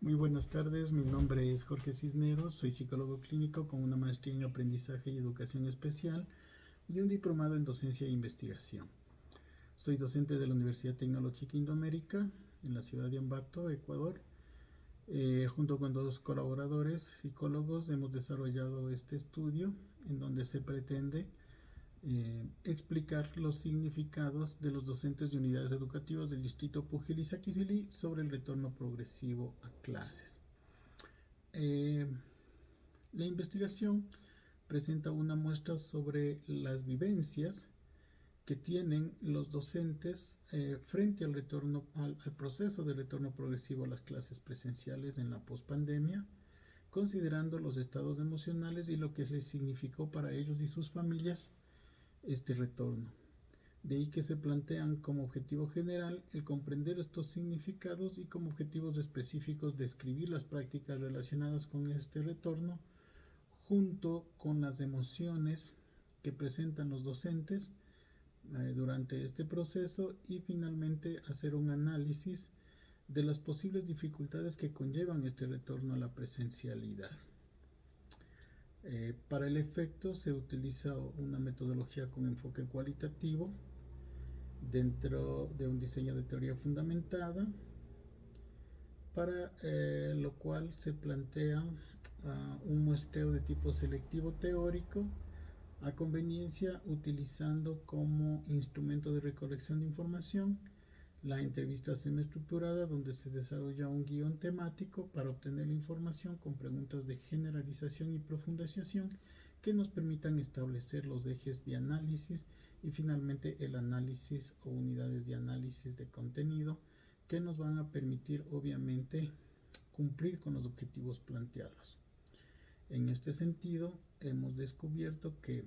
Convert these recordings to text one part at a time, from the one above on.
Muy buenas tardes, mi nombre es Jorge Cisneros, soy psicólogo clínico con una maestría en aprendizaje y educación especial y un diplomado en docencia e investigación. Soy docente de la Universidad Tecnológica Indoamérica en la ciudad de Ambato, Ecuador. Junto con dos colaboradores psicólogos hemos desarrollado este estudio en donde se pretende explicar los significados de los docentes de unidades educativas del distrito Pujil y Saquicilí sobre el retorno progresivo a clases. Eh, la investigación presenta una muestra sobre las vivencias que tienen los docentes frente al proceso de retorno progresivo a las clases presenciales en la pospandemia, considerando los estados emocionales y lo que les significó para ellos y sus familias este retorno. De ahí que se plantean como objetivo general el comprender estos significados y como objetivos específicos describir las prácticas relacionadas con este retorno junto con las emociones que presentan los docentes durante este proceso y finalmente hacer un análisis de las posibles dificultades que conllevan este retorno a la presencialidad. Para el efecto se utiliza una metodología con enfoque cualitativo dentro de un diseño de teoría fundamentada, para lo cual se plantea un muestreo de tipo selectivo teórico a conveniencia utilizando como instrumento de recolección de información la entrevista semiestructurada, donde se desarrolla un guión temático para obtener la información con preguntas de generalización y profundización que nos permitan establecer los ejes de análisis y finalmente el análisis o unidades de análisis de contenido que nos van a permitir obviamente cumplir con los objetivos planteados. En este sentido, hemos descubierto que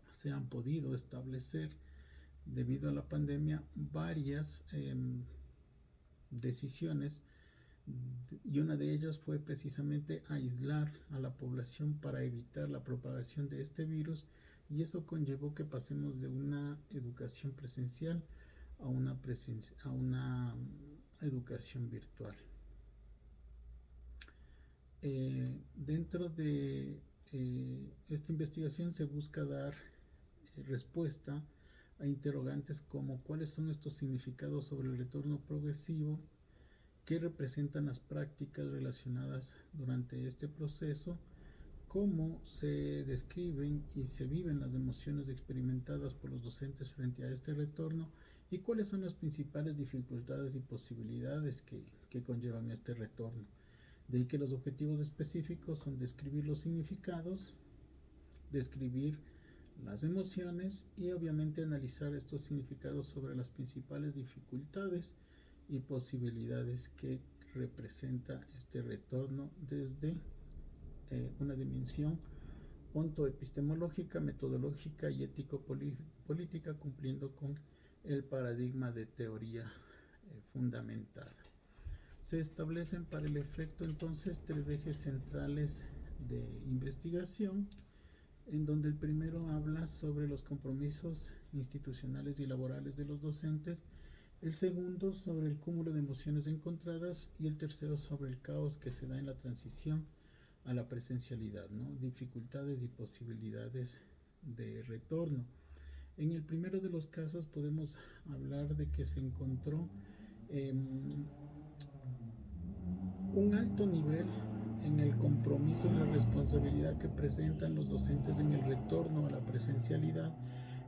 se han podido establecer, debido a la pandemia, varias decisiones, y una de ellas fue precisamente aislar a la población para evitar la propagación de este virus, y eso conllevó que pasemos de una educación presencial a una educación virtual. Dentro de esta investigación se busca dar respuesta a interrogantes como cuáles son estos significados sobre el retorno progresivo, qué representan las prácticas relacionadas durante este proceso, cómo se describen y se viven las emociones experimentadas por los docentes frente a este retorno y cuáles son las principales dificultades y posibilidades que conllevan este retorno. De ahí que los objetivos específicos son describir los significados, describir las emociones y obviamente analizar estos significados sobre las principales dificultades y posibilidades que representa este retorno desde una dimensión ontoepistemológica, metodológica y ético-política, cumpliendo con el paradigma de teoría fundamentada. Se establecen para el efecto entonces tres ejes centrales de investigación, en donde el primero habla sobre los compromisos institucionales y laborales de los docentes, el segundo sobre el cúmulo de emociones encontradas y el tercero sobre el caos que se da en la transición a la presencialidad, ¿no? Dificultades y posibilidades de retorno. En el primero de los casos podemos hablar de que se encontró un alto nivel en el compromiso y la responsabilidad que presentan los docentes en el retorno a la presencialidad,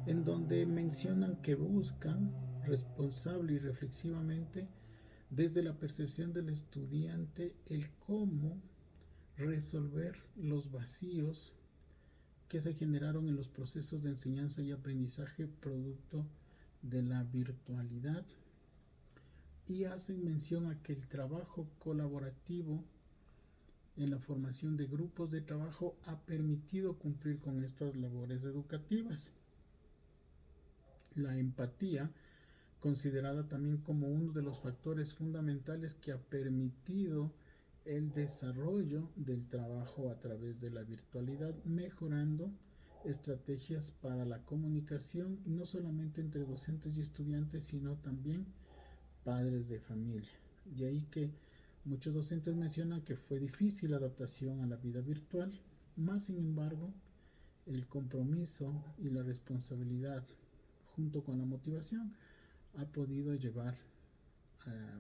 en donde mencionan que buscan responsable y reflexivamente desde la percepción del estudiante el cómo resolver los vacíos que se generaron en los procesos de enseñanza y aprendizaje producto de la virtualidad, y hacen mención a que el trabajo colaborativo en la formación de grupos de trabajo ha permitido cumplir con estas labores educativas. La empatía, considerada también como uno de los factores fundamentales que ha permitido el desarrollo del trabajo a través de la virtualidad, mejorando estrategias para la comunicación, no solamente entre docentes y estudiantes, sino también padres de familia. De ahí que Muchos docentes mencionan que fue difícil la adaptación a la vida virtual, más sin embargo, el compromiso y la responsabilidad junto con la motivación ha podido llevar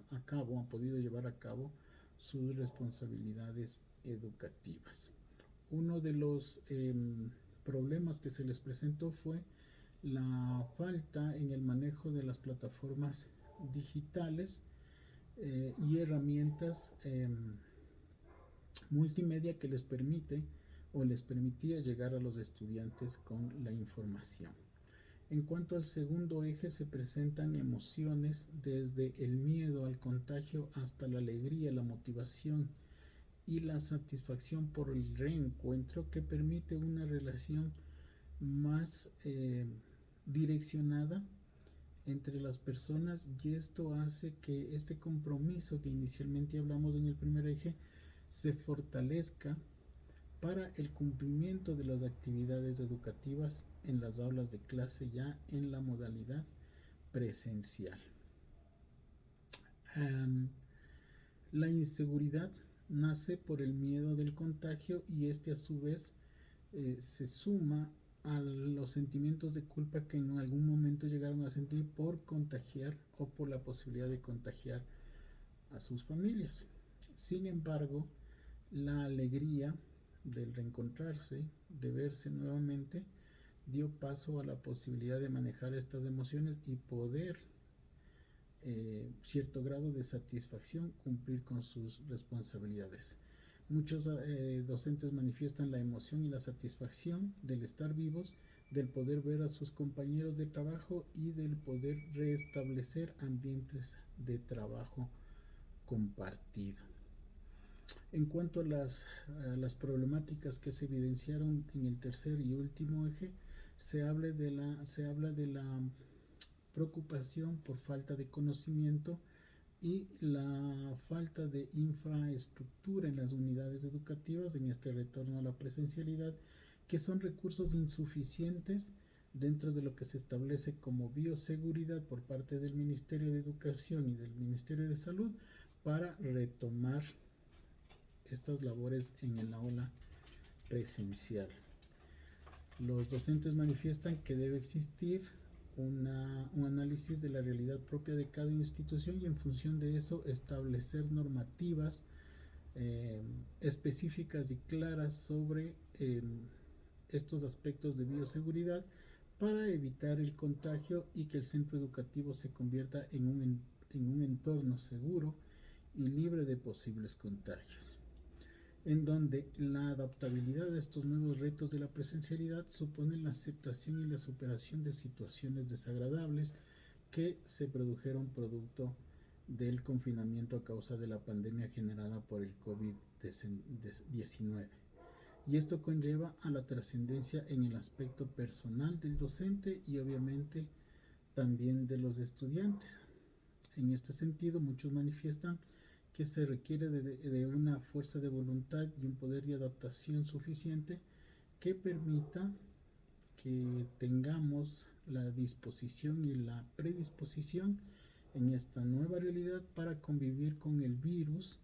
ha podido llevar a cabo sus responsabilidades educativas. Uno de los problemas que se les presentó fue la falta en el manejo de las plataformas digitales y herramientas multimedia que les permite o les permitía llegar a los estudiantes con la información. En cuanto al segundo eje, se presentan emociones desde el miedo al contagio hasta la alegría, la motivación y la satisfacción por el reencuentro, que permite una relación más direccionada entre las personas, y esto hace que este compromiso que inicialmente hablamos en el primer eje se fortalezca para el cumplimiento de las actividades educativas en las aulas de clase ya en la modalidad presencial. La inseguridad nace por el miedo del contagio, y este a su vez se suma a los sentimientos de culpa que en algún momento llegaron a sentir por contagiar o por la posibilidad de contagiar a sus familias. Sin embargo, la alegría del reencontrarse, de verse nuevamente, dio paso a la posibilidad de manejar estas emociones y poder cierto grado de satisfacción cumplir con sus responsabilidades. Muchos docentes manifiestan la emoción y la satisfacción del estar vivos, del poder ver a sus compañeros de trabajo y del poder restablecer ambientes de trabajo compartido. En cuanto a las problemáticas que se evidenciaron en el tercer y último eje, se habla de la preocupación por falta de conocimiento y la falta de infraestructura en las unidades educativas en este retorno a la presencialidad, que son recursos insuficientes dentro de lo que se establece como bioseguridad por parte del Ministerio de Educación y del Ministerio de Salud para retomar estas labores en el aula presencial. Los docentes manifiestan que debe existir un análisis de la realidad propia de cada institución y en función de eso establecer normativas específicas y claras sobre estos aspectos de bioseguridad para evitar el contagio y que el centro educativo se convierta en un entorno seguro y libre de posibles contagios, en donde la adaptabilidad a estos nuevos retos de la presencialidad supone la aceptación y la superación de situaciones desagradables que se produjeron producto del confinamiento a causa de la pandemia generada por el COVID-19. Y esto conlleva a la trascendencia en el aspecto personal del docente y obviamente también de los estudiantes. En este sentido, muchos manifiestan que se requiere de una fuerza de voluntad y un poder de adaptación suficiente que permita que tengamos la disposición y la predisposición en esta nueva realidad para convivir con el virus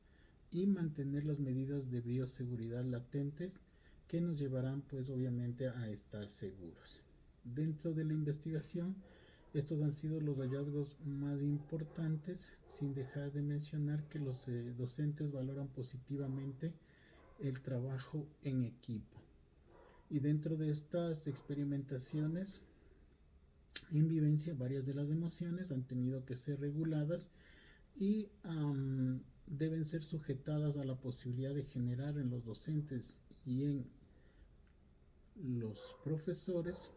y mantener las medidas de bioseguridad latentes que nos llevarán pues obviamente a estar seguros. Dentro de la investigación, estos han sido los hallazgos más importantes, sin dejar de mencionar que los docentes valoran positivamente el trabajo en equipo. Y dentro de estas experimentaciones en vivencia, varias de las emociones han tenido que ser reguladas y deben ser sujetadas a la posibilidad de generar en los docentes y en los profesores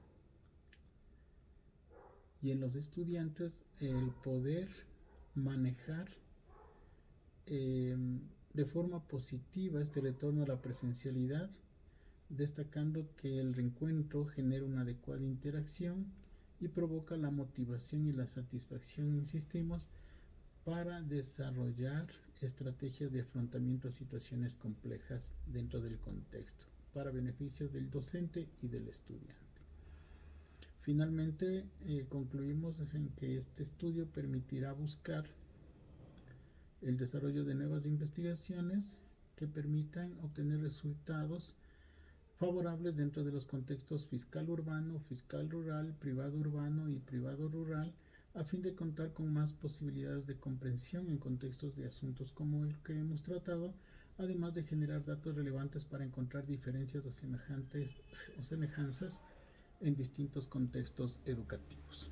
y en los estudiantes el poder manejar de forma positiva este retorno a la presencialidad, destacando que el reencuentro genera una adecuada interacción y provoca la motivación y la satisfacción, insistimos, para desarrollar estrategias de afrontamiento a situaciones complejas dentro del contexto, para beneficio del docente y del estudiante. Finalmente, concluimos en que este estudio permitirá buscar el desarrollo de nuevas investigaciones que permitan obtener resultados favorables dentro de los contextos fiscal urbano, fiscal rural, privado urbano y privado rural, a fin de contar con más posibilidades de comprensión en contextos de asuntos como el que hemos tratado, además de generar datos relevantes para encontrar diferencias o semejanzas en distintos contextos educativos.